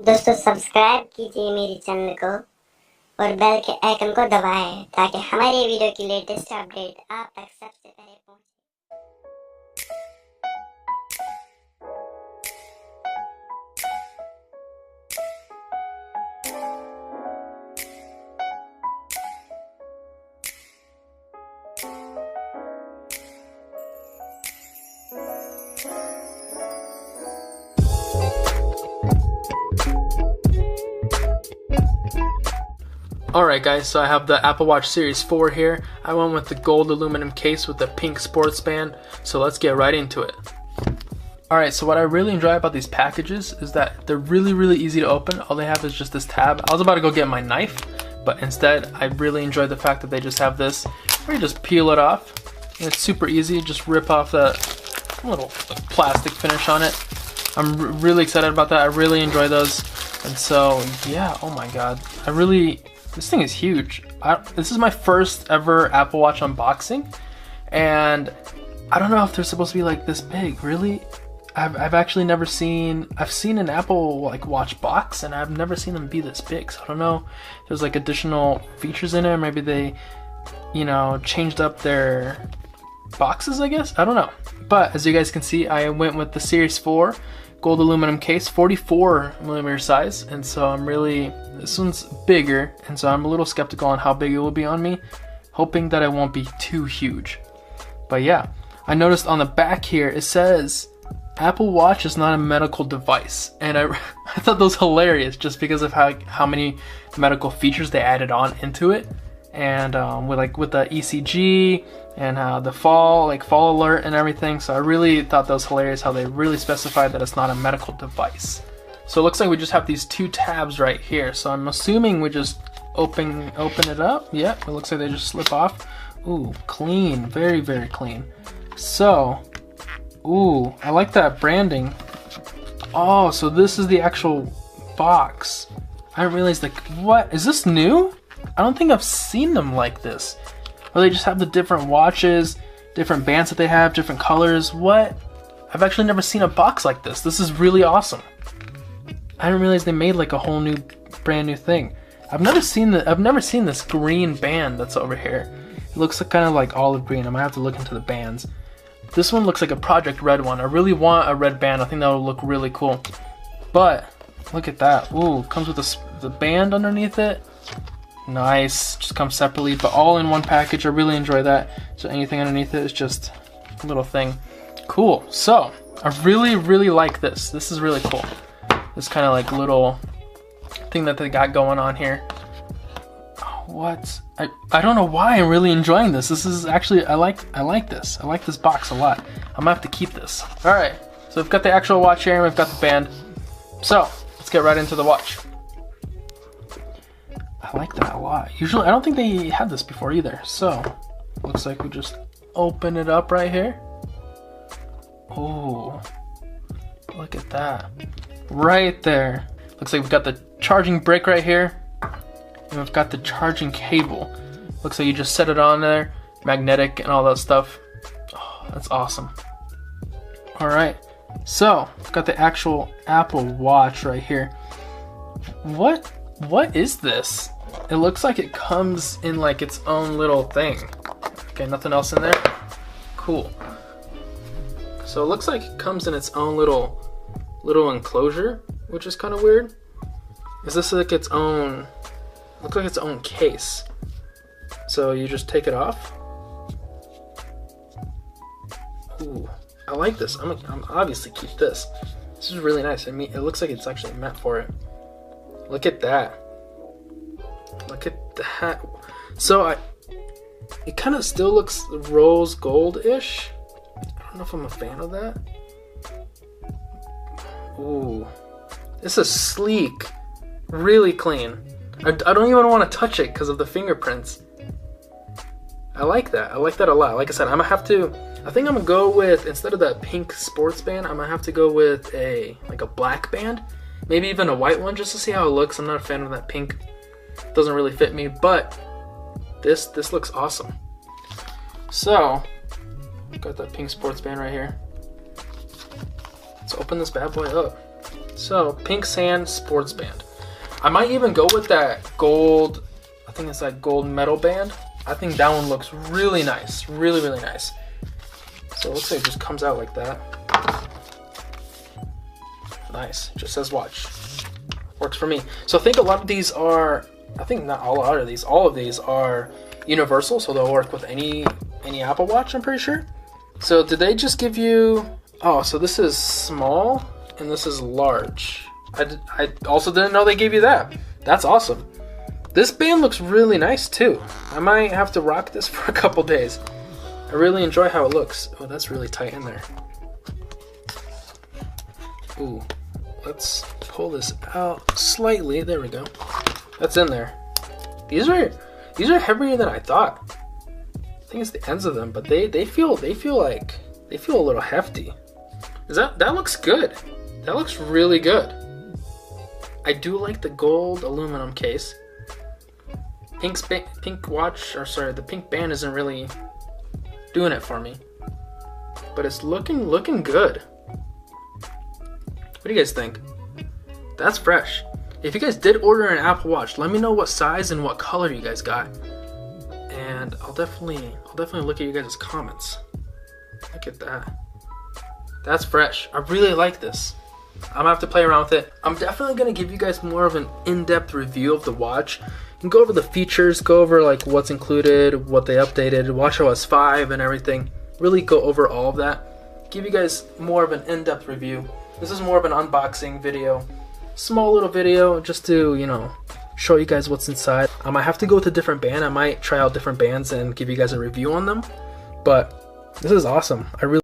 दोस्तों सब्सक्राइब कीजिए मेरे चैनल को और बेल के आइकन को दबाएं ताकि हमारी वीडियो की लेटेस्ट अपडेट आप तक सबसे पहले पहुंचे। Alright guys, so I have the Apple Watch Series 4 here. I went with the gold aluminum case with the pink sports band, so let's get right into it. Alright, so what I really enjoy about these packages is that they're really easy to open. All they have is just this tab. I was about to go get my knife, but instead I really enjoy the fact that they just have this where you just peel it off. And it's super easy, just rip off the little plastic finish on it. I'm really excited about that. I really enjoy those. And so, yeah, oh my god. This thing is huge. This is my first ever Apple Watch unboxing, and I don't know if they're supposed to be like this big. Really, I've actually never seen. I've seen an Apple Watch box, and I've never seen them be this big. So I don't know. If there's like additional features in it. Maybe they, changed up their boxes. I guess I don't know. But as you guys can see, I went with the Series 4 gold aluminum case, 44mm size, and so this one's bigger, and so I'm a little skeptical on how big it will be on me, hoping that it won't be too huge. But yeah, I noticed on the back here it says Apple Watch is not a medical device, and I thought that was hilarious just because of how many medical features they added on into it, and with the ECG and the fall alert and everything. So I really thought that was hilarious how they really specified that it's not a medical device. So it looks like we just have these two tabs right here. So I'm assuming we just open it up. Yep, it looks like they just slip off. Ooh, clean, very clean. So, ooh, I like that branding. Oh, so this is the actual box. I didn't realize, what, is this new? I don't think I've seen them like this. Or they just have the different watches, different bands that they have, different colors. What? I've actually never seen a box like this. This is really awesome. I didn't realize they made like a whole new, brand new thing. I've never seen this green band that's over here. It looks kind of like olive green. I might have to look into the bands. This one looks like a Project Red one. I really want a red band. I think that would look really cool. But look at that. Ooh, comes with the band underneath it. Nice, just comes separately, but all in one package. I really enjoy that. So anything underneath it is just a little thing. Cool. So I really like this. This is really cool. This kind of like little thing that they got going on here. What? I don't know why I'm really enjoying this. This is actually, I like this. I like this box a lot. I'm gonna have to keep this. All right. So we've got the actual watch here and we've got the band. So let's get right into the watch. I like that a lot. Usually, I don't think they had this before either. So, looks like we just open it up right here. Oh, look at that. Right there. Looks like we've got the charging brick right here. And we've got the charging cable. Looks like you just set it on there. Magnetic and all that stuff. Oh, that's awesome. Alright. So, we've got the actual Apple Watch right here. What is this? It looks like it comes in like its own little thing. Okay, nothing else in there? Cool. So it looks like it comes in its own little enclosure, which is kind of weird. Is this like its own, looks like its own case. So you just take it off. Ooh, I like this. I'm obviously keep this. This is really nice. I mean, it looks like it's actually meant for it. Look at that. Look at that. So it kind of still looks rose gold-ish. I don't know if I'm a fan of that. Ooh. This is sleek. Really clean. I don't even want to touch it because of the fingerprints. I like that. I like that a lot. Like I said, I think I'm gonna go with, instead of that pink sports band, I'm gonna have to go with a black band. Maybe even a white one just to see how it looks. I'm not a fan of that pink. It doesn't really fit me, but this looks awesome. So, got that pink sports band right here. Let's open this bad boy up. So, Pink Sand Sports Band. I might even go with that gold, I think it's that gold metal band. I think that one looks really nice, really, really nice. So it looks like it just comes out like that. Nice, just says watch. Works for me. So I think a lot of these are, I think not a lot of these, all of these are universal, so they'll work with any Apple Watch, I'm pretty sure. So did they just give you, oh, so this is small and this is large. I also didn't know they gave you that. That's awesome. This band looks really nice too. I might have to rock this for a couple days. I really enjoy how it looks. Oh, that's really tight in there. Ooh, let's pull this out slightly. There we go. That's in there. These are heavier than I thought. I think it's the ends of them, but they feel a little hefty. That looks good. That looks really good. I do like the gold aluminum case. Pink watch, or sorry, the pink band isn't really doing it for me, but it's looking good. What do you guys think? That's fresh. If you guys did order an Apple Watch, let me know what size and what color you guys got, and I'll definitely look at you guys' comments. Look at that. That's fresh. I really like this. I'm gonna have to play around with it. I'm definitely gonna give you guys more of an in-depth review of the watch and go over the features, go over like what's included, what they updated, WatchOS 5 and everything. Really go over all of that. Give you guys more of an in-depth review. This is more of an unboxing video. Small little video just to, you know, show you guys what's inside. I might have to go with a different band. I might try out different bands and give you guys a review on them. But this is awesome. I really